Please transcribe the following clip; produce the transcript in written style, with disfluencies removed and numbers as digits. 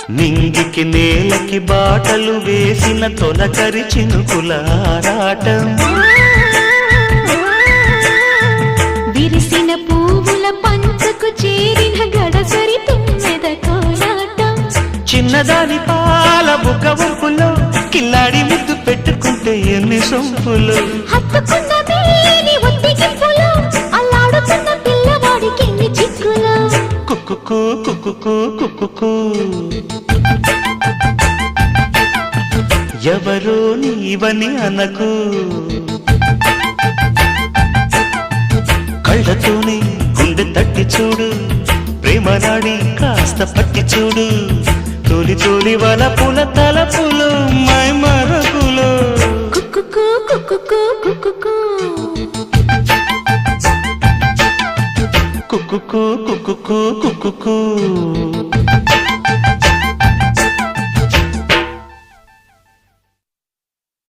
నింగికి నేలకి బాటలు వేసిన తొలకరి చినుకుల ఆరాటం విరిసిన పువ్వుల పంచకు చేరిన గడసరి తుమ్మెద కోలాటం చిన్నదాని పాల బుక్క వంపులో కిల్లాడి ముద్దు పెట్టుకుంటే ఎన్ని సొంపులు హత్తుకున్న మేని ఒత్తిగింపులో అల్లాడుతున్న పిల్లవాడికి ఎన్ని చిక్కులు కుక్కుకు కుక్కుకు కుక్కుకు ఎవరో నీవని అనకు కళ్ళతోనే గుండె తట్టి చూడు ప్రేమ నాడి కాస్త పట్టి చూడు తోలి తోలి వలపుల తలపులు మై మరపులు కుక్కుకు కుక్కుకు కుక్కుకు కుక్కుకు కుక్కుకు కుక్కుకు